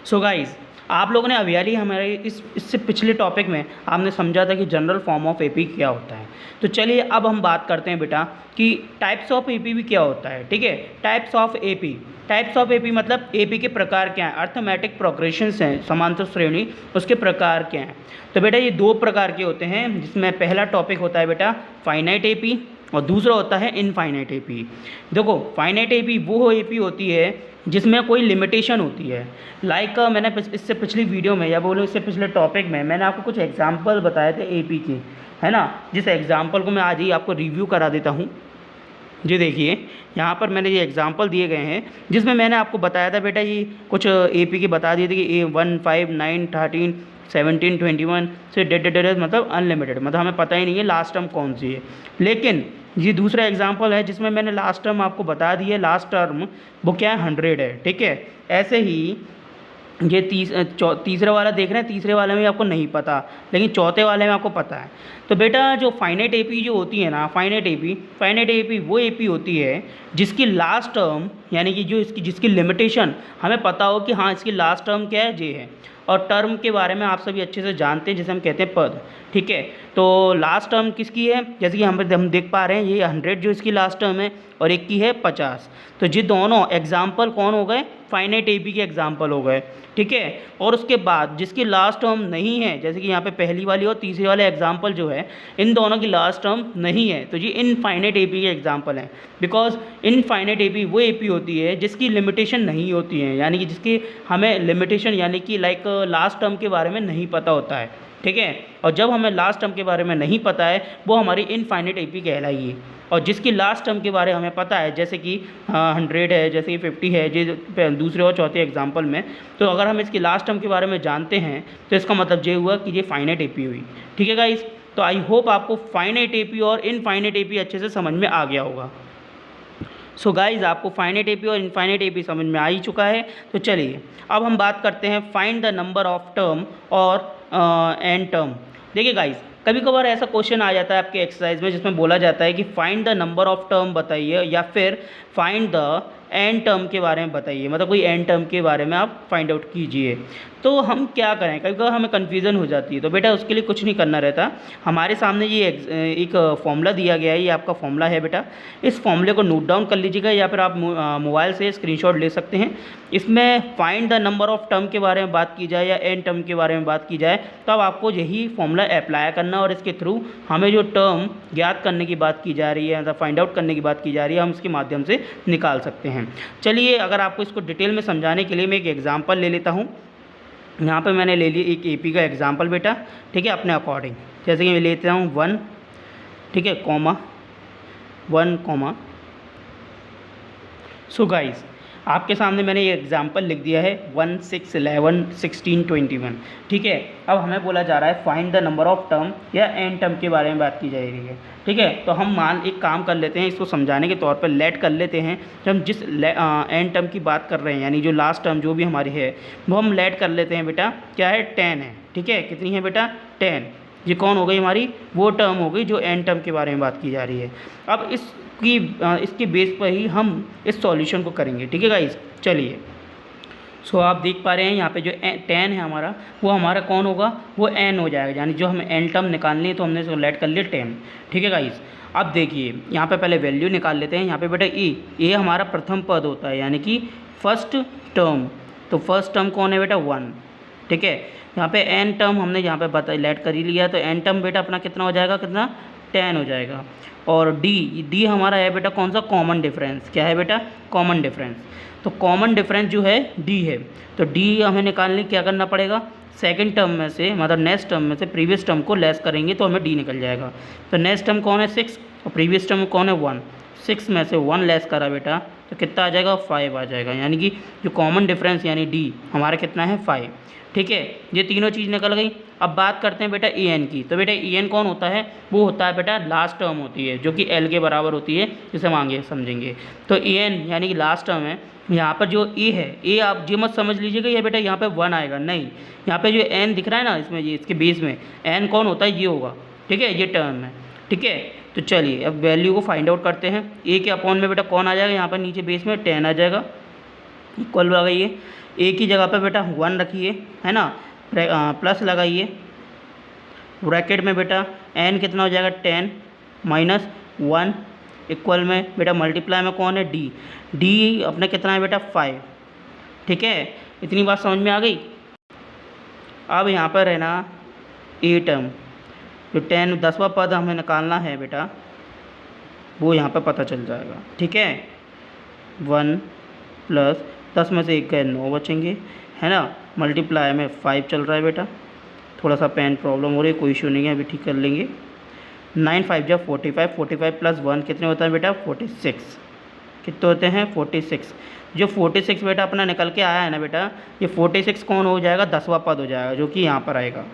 So guys, आप लोगों ने अभी हाल ही हमारे इससे पिछले टॉपिक में आपने समझा था कि जनरल फॉर्म ऑफ एपी क्या होता है। तो चलिए अब हम बात करते हैं बेटा कि टाइप्स ऑफ एपी भी क्या होता है। ठीक है, टाइप्स ऑफ एपी मतलब एपी के प्रकार क्या हैं, अर्थमेटिक प्रोग्रेशंस हैं, समांतर श्रेणी, उसके प्रकार क्या हैं। तो बेटा ये दो प्रकार के होते हैं, जिसमें पहला टॉपिक होता है बेटा फाइनाइट एपी और दूसरा होता है इनफाइनाइट एपी। देखो, फाइनाइट एपी वो एपी होती है जिसमें कोई लिमिटेशन होती है। मैंने इससे पिछली वीडियो में या बोलो इससे पिछले टॉपिक में मैंने आपको कुछ एग्जांपल बताए थे एपी के, है ना, जिस एग्जांपल को मैं आज ही आपको रिव्यू करा देता हूँ। जी देखिए, यहाँ पर मैंने ये एग्जांपल दिए गए हैं जिसमें मैंने आपको बताया था बेटा, ये कुछ एपी के बता दिए थे कि A1, 5, 9, 13, 17, 21 से डेड मतलब अनलिमिटेड, मतलब हमें पता ही नहीं है लास्ट टर्म कौन सी है। लेकिन ये दूसरा एग्जांपल है जिसमें मैंने लास्ट टर्म आपको बता दी है, लास्ट टर्म वो क्या है, 100 है। ठीक है, ऐसे ही ये तीसरा वाला देख रहे हैं, तीसरे वाले में आपको नहीं पता, लेकिन चौथे वाले में आपको पता है। तो बेटा जो फाइनाइट एपी जो होती है ना, फाइनाइट एपी वो एपी होती है जिसकी लास्ट टर्म यानी कि जो जिसकी लिमिटेशन हमें पता हो कि हाँ इसकी लास्ट टर्म क्या है, जे है। और टर्म के बारे में आप सभी अच्छे से जानते हैं, जिसे हम कहते हैं पद। ठीक है, तो लास्ट टर्म किसकी है, जैसे कि हम देख पा रहे हैं ये 100 जो इसकी लास्ट टर्म है और एक की है 50। तो ये दोनों एग्जाम्पल कौन हो गए, फाइनाइट एपी के एग्जाम्पल हो गए। ठीक है, और उसके बाद जिसकी लास्ट टर्म नहीं है, जैसे कि यहाँ पे पहली वाली और तीसरे वाले एग्जाम्पल जो है, इन दोनों की लास्ट टर्म नहीं है, तो ये इनफाइनाइट एपी के एग्जाम्पल हैं। बिकॉज इनफाइनाइट एपी वो एपी होती है जिसकी लिमिटेशन नहीं होती है, यानी कि जिसकी हमें लिमिटेशन यानी कि लास्ट टर्म के बारे में नहीं पता होता है। ठीक है, और जब हमें लास्ट टर्म के बारे में नहीं पता है वो हमारी इनफाइनाइट एपी कहलाएगी। और जिसकी लास्ट टर्म के बारे में हमें पता है, जैसे कि 100 है, जैसे कि 50 है, ये दूसरे और चौथे एग्जांपल में, तो अगर हम इसकी लास्ट टर्म के बारे में जानते हैं तो इसका मतलब ये हुआ कि ये फाइनाइट एपी हुई। ठीक है गाइस, तो आई होप आपको फाइनाइट एपी और इनफाइनाइट एपी अच्छे से समझ में आ गया होगा। सो गाइज, आपको फाइनाइट एपी और इनफाइनाइट एपी समझ में आ ही चुका है। तो चलिए अब हम बात करते हैं find the number of term और एन टर्म। देखिए गाइज, कभी कभार ऐसा क्वेश्चन आ जाता है आपके एक्सरसाइज में जिसमें बोला जाता है कि find the number of term बताइए या फिर फाइंड द एन टर्म के बारे में बताइए, मतलब कोई एन टर्म के बारे में आप फाइंड आउट कीजिए। तो हम क्या करें, कभी कभार हमें कन्फ्यूज़न हो जाती है। तो बेटा उसके लिए कुछ नहीं करना रहता, हमारे सामने ये एक फॉर्मूला दिया गया है, ये आपका फॉर्मूला है बेटा। इस फॉर्मूले को नोट डाउन कर लीजिएगा या फिर आप मोबाइल से स्क्रीनशॉट ले सकते हैं। इसमें find the number of term के बारे में बात की जाए या एन टर्म के बारे में बात की जाए, तो अब आपको यही फॉर्मूला अप्लाई करना और इसके थ्रू हमें जो टर्म ज्ञात करने की बात की जा रही है, मतलब फाइंड आउट करने की बात की जा रही है, हम इसके माध्यम से निकाल सकते हैं। चलिए, अगर आपको इसको डिटेल में समझाने के लिए मैं एक एग्जांपल ले लेता हूँ। यहाँ पे मैंने ले लिया एक एपी का एग्जांपल बेटा। ठीक है, अपने अकॉर्डिंग, जैसे कि मैं लेता हूँ 1, ठीक है, कॉमा 1, कॉमा। सो गाइस, आपके सामने मैंने ये एग्जांपल लिख दिया है 1, 6, 11, 16, 21। ठीक है, अब हमें बोला जा रहा है find the number of term या एन टर्म के बारे में बात की जा रही है। ठीक है, तो हम एक काम कर लेते हैं, इसको समझाने के तौर पर लेट कर लेते हैं। जब हम जिस एन टर्म की बात कर रहे हैं, यानी जो लास्ट टर्म जो भी हमारी है, वो हम लेट कर लेते हैं बेटा, क्या है, 10 है। ठीक है, कितनी है बेटा, 10। ये कौन हो गई हमारी, वो टर्म हो गई जो एन टर्म के बारे में बात की जा रही है। अब इसके बेस पर ही हम इस सॉल्यूशन को करेंगे। ठीक है गाइस, चलिए। सो आप देख पा रहे हैं यहाँ पे जो 10 है हमारा, वो हमारा कौन होगा, वो n हो जाएगा, यानी जो हमें एन टर्म निकालनी है तो हमने इसको लेट कर लिया 10। ठीक है गाइस, अब देखिए यहाँ पे पहले वैल्यू निकाल लेते हैं। यहाँ पे बेटा ए हमारा प्रथम पद होता है, यानी कि फर्स्ट टर्म। तो फर्स्ट टर्म कौन है बेटा, 1। ठीक है, यहाँ पे एन टर्म हमने यहाँ पे लेट कर ही लिया, तो एन टर्म बेटा अपना कितना हो जाएगा, कितना, 10 हो जाएगा। और डी हमारा है बेटा कौन सा, कॉमन डिफरेंस। क्या है बेटा, कॉमन डिफरेंस। तो कॉमन डिफरेंस जो है डी है, तो डी हमें निकालने क्या करना पड़ेगा, सेकंड टर्म में से, मतलब नेक्स्ट टर्म में से प्रीवियस टर्म को लेस करेंगे तो हमें डी निकल जाएगा। तो नेक्स्ट टर्म कौन है, 6, और प्रीवियस टर्म कौन है, 1। 6 में से 1 लेस करा बेटा तो कितना आ जाएगा, 5 आ जाएगा, यानी कि जो कॉमन डिफरेंस यानी डी हमारा कितना है, 5। ठीक है, ये तीनों चीज़ निकल गई। अब बात करते हैं बेटा ए एन की। तो बेटा ए एन कौन होता है, वो होता है बेटा लास्ट टर्म होती है, जो कि एल के बराबर होती है, जिसे हम आगे समझेंगे। तो ए एन यानी कि लास्ट टर्म है। यहाँ पर जो ए है, ए आप ये मत समझ लीजिएगा ये बेटा यहाँ पे 1 आएगा, नहीं, यहाँ पे जो एन दिख रहा है ना, इसमें ये इसके बेस में एन कौन होता है, ये होगा। ठीक है, ये टर्म है। ठीक है, तो चलिए अब वैल्यू को फाइंड आउट करते हैं। ए के अपॉन में बेटा कौन आ जाएगा, यहाँ पर नीचे बेस में 10 आ जाएगा। इक्वल लगाइए, ए की जगह पे बेटा 1 रखिए, है ना, प्लस लगाइए, ब्रैकेट में बेटा n कितना हो जाएगा 10 माइनस 1 इक्वल में बेटा मल्टीप्लाई में कौन है डी, डी अपने कितना है बेटा 5। ठीक है, इतनी बात समझ में आ गई। अब यहाँ पर है ना ए टर्म, जो 10वां पद हमें निकालना है बेटा वो यहाँ पर पता चल जाएगा। ठीक है, 1 प्लस 10 में से 1 गए 9 बचेंगे, है ना, मल्टीप्लाई में 5 चल रहा है बेटा, थोड़ा सा पेन प्रॉब्लम हो रही है, कोई इशू नहीं है, अभी ठीक कर लेंगे। 9 5 जा 45, 45 प्लस 1 कितने होता है बेटा 46, कितने होते हैं 46। जो 46 बेटा अपना निकल के आया है ना बेटा, ये 46 कौन हो जाएगा 10वां पद हो जाएगा, जो कि यहाँ पर आएगा।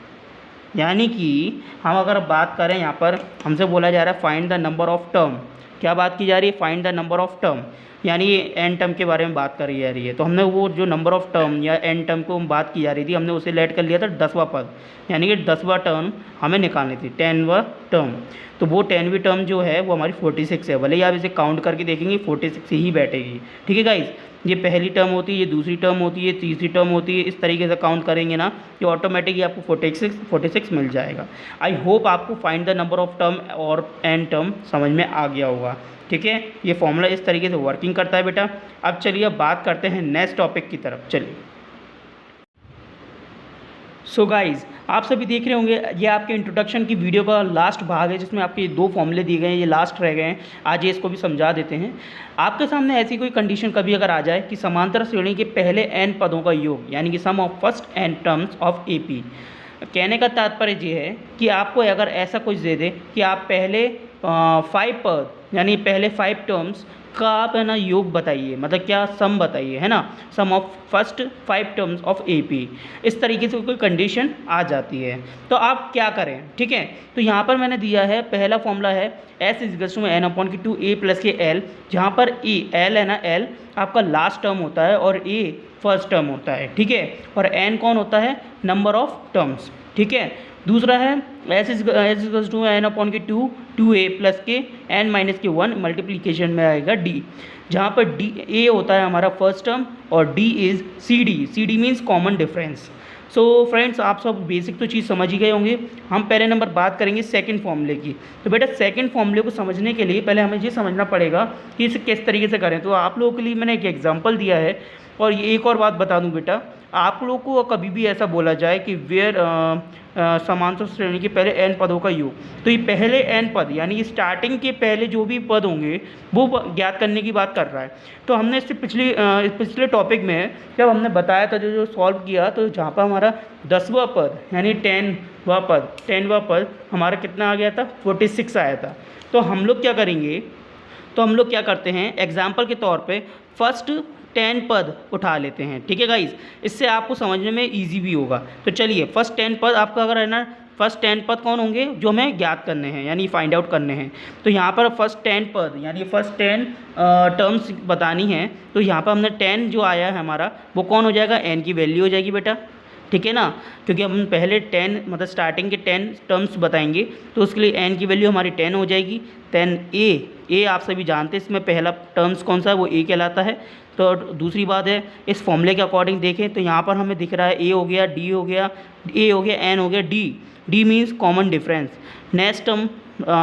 यानी कि हम अगर बात करें यहाँ पर हमसे बोला जा रहा है find the number of term, क्या बात की जा रही है, find the number of term, यानी ये एन टर्म के बारे में बात करी जा रही है। तो हमने वो जो नंबर ऑफ टर्म या एन टर्म को बात की जा रही थी, हमने उसे लेट कर लिया था 10वां पद, यानी कि 10वां टर्म हमें निकालनी थी, 10वां टर्म। तो वो 10वीं टर्म जो है वो हमारी 46 है, भले ही आप इसे काउंट करके देखेंगे 46 ही बैठेगी। ठीक है गाइज, ये पहली टर्म होती है, ये दूसरी टर्म होती है, तीसरी टर्म होती है, इस तरीके से काउंट करेंगे ना ये ऑटोमेटिकली आपको 46 मिल जाएगा। आई होप आपको find the number of term और एन टर्म समझ में आ गया होगा। ठीक है, ये फॉर्मूला इस तरीके से वर्किंग करता है बेटा। अब चलिए अब बात करते हैं नेक्स्ट टॉपिक की तरफ। चलिए, सो गाइज आप सभी देख रहे होंगे ये आपके इंट्रोडक्शन की वीडियो का लास्ट भाग है, जिसमें आपके 2 फॉर्मूले दिए गए हैं, ये लास्ट रह गए हैं। आज ये इसको भी समझा देते हैं। आपके सामने ऐसी कोई कंडीशन कभी अगर आ जाए कि समांतर श्रेणी के पहले n पदों का योग, यानी कि sum of first n terms of AP, कहने का तात्पर्य ये है कि आपको अगर ऐसा कुछ दे दे कि आप पहले 5 पद यानी पहले 5 टर्म्स का आप है ना योग बताइए, मतलब क्या सम बताइए, है ना, sum of first 5 terms of AP, इस तरीके से कोई कंडीशन आ जाती है तो आप क्या करें। ठीक है, तो यहाँ पर मैंने दिया है पहला फॉर्मूला है S=n/2a + के l, जहाँ पर e l है ना, l आपका लास्ट टर्म होता है और a फर्स्ट टर्म होता है। ठीक है, और n कौन होता है, नंबर ऑफ टर्म्स। ठीक है, दूसरा है S=n/2 2a + के n - के 1 मल्टीप्लिकेशन में आएगा d, जहाँ पर d a होता है हमारा फर्स्ट टर्म और d is CD means common difference. So friends आप सब बेसिक तो चीज़ समझ ही गए होंगे। हम पहले नंबर बात करेंगे सेकंड फॉर्मूले की। तो बेटा सेकंड फॉर्मूले को समझने के लिए पहले हमें ये समझना पड़ेगा कि इसे किस तरीके से करें। तो आप लोगों के लिए मैंने एक एग्जांपल दिया है, और ये एक और बात बता दूं बेटा, आप लोगों को कभी भी ऐसा बोला जाए कि वेयर समांतर श्रेणी के पहले n पदों का योग, तो ये पहले n पद यानी स्टार्टिंग के पहले जो भी पद होंगे वो ज्ञात करने की बात कर रहा है। तो हमने इससे पिछले टॉपिक में जब हमने बताया था जो सॉल्व किया, तो जहाँ पर हमारा 10वां पद यानी 10वां पद हमारा कितना आ गया था 46 आया था। तो हम लोग क्या करेंगे, तो हम लोग क्या करते हैं एग्जाम्पल के तौर पे फर्स्ट 10 पद उठा लेते हैं। ठीक है गाइज, इससे आपको समझने में इजी भी होगा। तो चलिए फर्स्ट 10 पद आपका अगर है ना, फर्स्ट 10 पद कौन होंगे जो हमें ज्ञात करने हैं यानी फाइंड आउट करने हैं। तो यहाँ पर फर्स्ट 10 पद यानी फर्स्ट 10 टर्म्स बतानी है। तो यहाँ पर हमने 10 जो आया है हमारा वो कौन हो जाएगा, n की वैल्यू हो जाएगी बेटा। ठीक है ना, क्योंकि हम पहले 10 मतलब स्टार्टिंग के 10 टर्म्स बताएंगे, तो उसके लिए n की वैल्यू हमारी 10 हो जाएगी। देन a आप सभी जानते हैं इसमें पहला टर्म्स कौन सा है, वो a कहलाता है। तो दूसरी बात है इस फॉर्मूले के अकॉर्डिंग देखें तो यहाँ पर हमें दिख रहा है a हो गया, d हो गया, a हो गया, n हो गया, d means common difference. Next term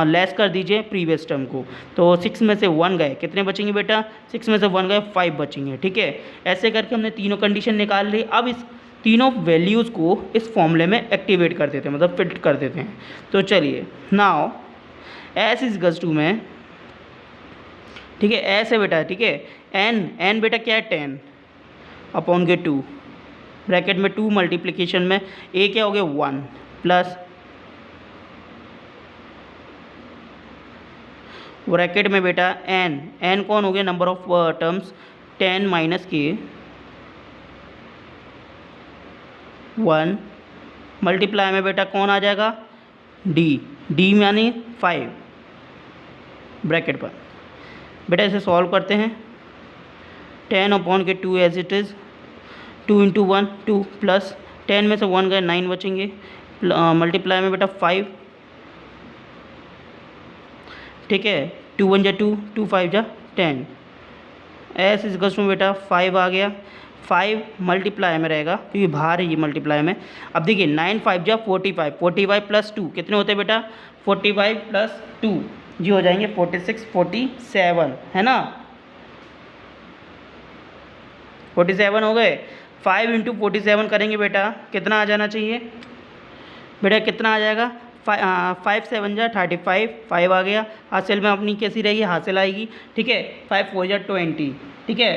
less कर दीजिए प्रीवियस टर्म को, तो 6 में से 1 गए, कितने बचेंगे बेटा, 6 में से 1 गए 5 बचेंगे। ठीक है, ऐसे करके हमने तीनों कंडीशन निकाल ली। अब इस तीनों वैल्यूज़ को इस फॉर्मूले में एक्टिवेट कर देते हैं, मतलब फिट कर देते हैं। तो चलिए नाउ S=2 में, ठीक है, ऐसे बेटा, ठीक है, n बेटा क्या है 10/2 ब्रैकेट में 2 मल्टीप्लिकेशन में a क्या हो गया 1 प्लस ब्रैकेट में बेटा n कौन हो गया नंबर ऑफ टर्म्स 10 - के 1 मल्टीप्लाई में बेटा कौन आ जाएगा d यानी 5 ब्रैकेट पर। बेटा इसे सॉल्व करते हैं, 10/2 एज इट इज़, 2 × 1 2 प्लस 10 में से 1 गए 9 बचेंगे, मल्टीप्लाई में बेटा 5। ठीक है, 2 × 1 = 2, 2 × 5 = 10, एस इजकल्स टू बेटा 5 आ गया, 5 मल्टीप्लाई में रहेगा क्योंकि बाहर है ये मल्टीप्लाई में। अब देखिए 9 5 जा 45, 45 प्लस 2 कितने होते हैं बेटा, 45 प्लस 2 जी हो जाएंगे 46 47 है ना, 47 हो गए। 5 इंटू 47 करेंगे बेटा कितना आ जाना चाहिए बेटा, कितना आ जाएगा 5 7 जा 35, 5 आ गया। हासिल में अपनी कैसी रहेगी, हासिल आएगी, ठीक है। 5 4 जा 20, ठीक है,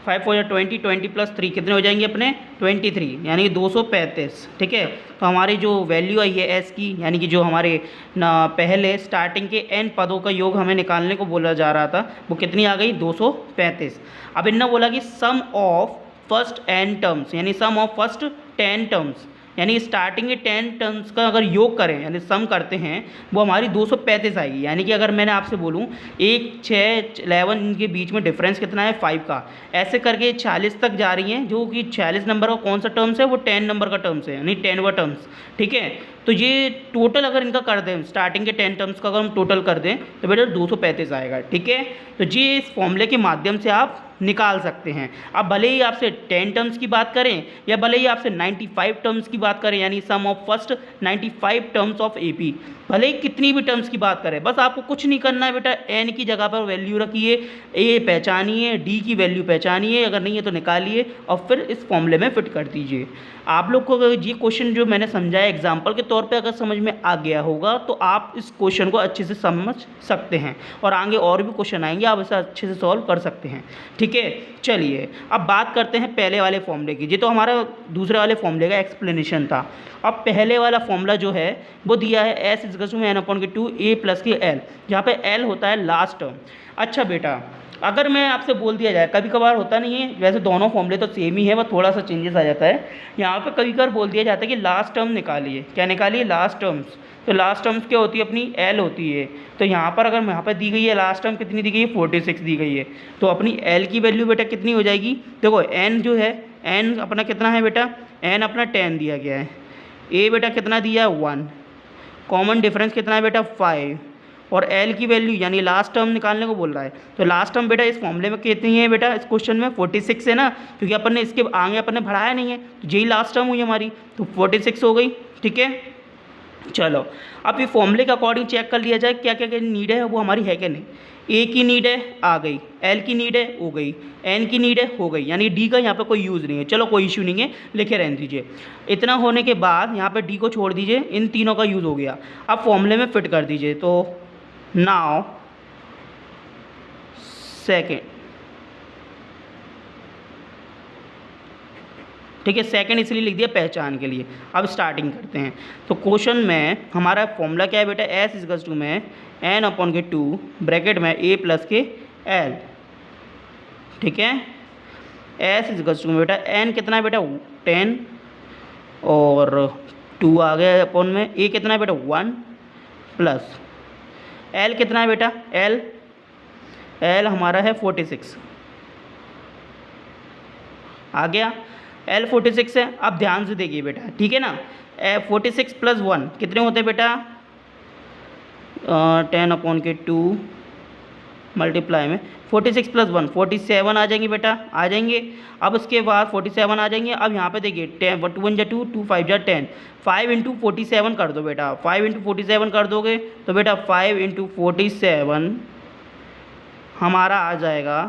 5 4 जा 20, 20 प्लस 3 कितने हो जाएंगे अपने 23, यानी कि 235, ठीक है। तो हमारी जो वैल्यू आई है एस की, यानी कि जो हमारे ना पहले स्टार्टिंग के n पदों का योग हमें निकालने को बोला जा रहा था, वो कितनी आ गई 235। अब इन्होंने बोला कि sum of first n terms, यानी सम ऑफ फर्स्ट 10 टर्म्स, यानी स्टार्टिंग के 10 टर्म्स का अगर योग करें यानी सम करते हैं वो हमारी 235 आएगी। यानी कि अगर मैंने आपसे बोलूँ 1 6 11 इनके बीच में डिफरेंस कितना है 5 का, ऐसे करके 40 तक जा रही हैं, जो कि 46 नंबर का कौन सा टर्म्स है, वो 10 नंबर का टर्म्स है, यानी 10वां टर्म्स, ठीक है। तो ये टोटल अगर इनका कर दें, स्टार्टिंग के 10 टर्म्स का अगर हम टोटल कर दें तो बेटा 235 आएगा, ठीक है। तो ये इस फॉर्मूले के माध्यम से आप निकाल सकते हैं। अब भले ही आपसे 10 टर्म्स की बात करें या भले ही आपसे 95 टर्म्स की बात करें, यानी sum of first 95 terms of AP, भले ही कितनी भी टर्म्स की बात करें, बस आपको कुछ नहीं करना है बेटा, एन की जगह पर वैल्यू रखिए, ए पहचानिए, डी की वैल्यू पहचानिए, अगर नहीं है तो निकालिए और फिर इस फॉर्मूले में फिट कर दीजिए। आप लोग को अगर ये क्वेश्चन जो मैंने समझाया एग्जाम्पल के तौर पे अगर समझ में आ गया होगा तो आप इस क्वेश्चन को अच्छे से समझ सकते हैं और आगे और भी क्वेश्चन आएंगे, आप इसे अच्छे से सॉल्व कर सकते हैं, ठीक है। चलिए अब बात करते हैं पहले वाले फॉर्मूले की। ये तो हमारा दूसरे वाले फॉर्मूले का एक्सप्लेनेशन था। अब पहले वाला फॉर्मूला जो है वो दिया है S equals to n/2 a plus के एल, जहाँ पे एल होता है लास्ट टर्म। अच्छा बेटा, अगर मैं आपसे बोल दिया जाए, कभी कभार होता नहीं है, वैसे दोनों फॉर्मूले तो सेम ही है, बस थोड़ा सा चेंजेस आ जाता है। यहाँ पे कभी कभार बोल दिया जाता है कि लास्ट टर्म निकालिए, क्या निकालिए लास्ट टर्म्स। तो लास्ट टर्म्स क्या होती है अपनी, एल होती है। तो यहाँ पर अगर यहाँ पर दी गई है लास्ट टर्म कितनी दी गई है 46 दी गई है, तो अपनी एल की वैल्यू बेटा कितनी हो जाएगी, देखो एन जो है, एन अपना कितना है बेटा, एन अपना 10 दिया गया है, ए बेटा कितना दिया है 1, कॉमन डिफरेंस कितना है बेटा 5, और एल की वैल्यू यानी लास्ट टर्म निकालने को बोल रहा है। तो लास्ट टर्म बेटा इस फॉर्मूले में कितनी है बेटा, इस क्वेश्चन में 46 है ना, क्योंकि अपन ने इसके आगे अपन ने बढ़ाया नहीं है, तो यही लास्ट टर्म हुई हमारी, तो 46 हो गई, ठीक है। चलो अब ये फॉर्मूले के अकॉर्डिंग चेक कर लिया जाए क्या क्या क्या नीड है वो हमारी है क्या नहीं। ए की नीड है आ गई, एल की नीड है हो गई, एन की नीड है हो गई, यानी डी का यहाँ पे कोई यूज़ नहीं है, चलो कोई इशू नहीं है, लिखे रहने दीजिए। इतना होने के बाद यहाँ पे डी को छोड़ दीजिए, इन तीनों का यूज़ हो गया। अब फॉर्मूले में फिट कर दीजिए, तो नाउ सेकेंड, ठीक है, सेकंड इसलिए लिख दिया पहचान के लिए। अब स्टार्टिंग करते हैं। तो क्वेश्चन में हमारा फॉर्मूला क्या है बेटा, एस इजकल्स टू में n/2 ब्रैकेट में a प्लस के एल, ठीक है। एस इजकल्स टू में बेटा n कितना है बेटा 10 और 2 आ गया अपॉन में, a कितना है बेटा 1 प्लस एल कितना है बेटा, एल हमारा है 46 आ गया, एल 46 है। अब ध्यान से देखिए बेटा, ठीक है ना, 46 प्लस 1 कितने होते हैं बेटा 10/2 मल्टीप्लाई में 46 प्लस 1 47 आ जाएंगे बेटा, आ जाएंगे। अब उसके बाद 47 आ जाएंगे। अब यहाँ पे देखिए 10 2 1 जा 2 2 5 जा 10, 5 इंटू 47 कर दो बेटा, 5 इंटू 47 कर दोगे तो बेटा 5 इंटू 47 हमारा आ जाएगा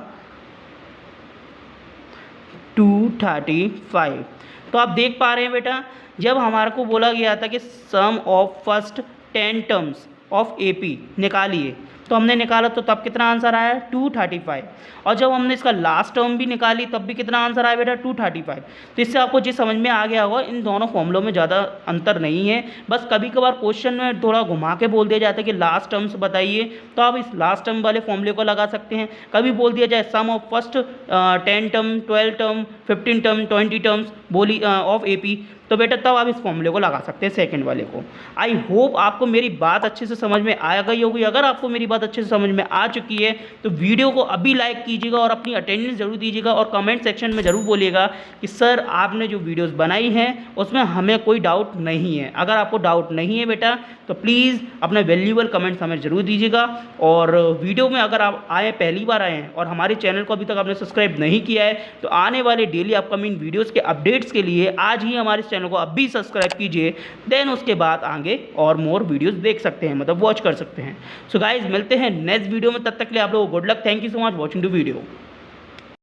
235। तो आप देख पा रहे हैं बेटा, जब हमारे को बोला गया था कि sum of first 10 terms of AP निकालिए, तो हमने निकाला तो तब कितना आंसर आया 235, और जब हमने इसका लास्ट टर्म भी निकाली तब भी कितना आंसर आया बेटा 235। तो इससे आपको जी समझ में आ गया होगा, इन दोनों फॉर्मूलों में ज़्यादा अंतर नहीं है, बस कभी कभार क्वेश्चन में थोड़ा घुमा के बोल दिया जाता है कि लास्ट टर्म्स बताइए, तो आप इस लास्ट टर्म वाले फॉर्मूले को लगा सकते हैं। कभी बोल दिया जाए sum of first 10 term 12 term 15 term 20 terms बोली ऑफ एपी, तो बेटा तब आप इस फॉर्मूले को लगा सकते हैं सेकंड वाले को। आई होप आपको मेरी बात अच्छे से समझ में आ गई होगी। अगर आपको मेरी बात बात अच्छे से समझ में आ चुकी है तो वीडियो को अभी लाइक कीजिएगा और अपनी अटेंडेंस जरूर दीजिएगा और कमेंट सेक्शन में ज़रूर बोलिएगा कि सर आपने जो वीडियोस बनाई हैं उसमें हमें कोई डाउट नहीं है। अगर आपको डाउट नहीं है बेटा तो प्लीज़ अपना वैल्यूएबल कमेंट्स हमें ज़रूर दीजिएगा। और वीडियो में अगर आप पहली बार आए हैं और हमारे चैनल को अभी तक आपने सब्सक्राइब नहीं किया है तो आने वाले डेली अपकमिंग वीडियोज़ के अपडेट्स के लिए आज ही हमारे चैनल को अभी सब्सक्राइब कीजिए। देन उसके बाद आगे और मोर वीडियोज़ देख सकते हैं, मतलब वॉच कर सकते हैं। सो गाइज मिलते हैं नेक्स्ट वीडियो में, तब तक के लिए आप लोगों को good luck. Thank you so much watching the video.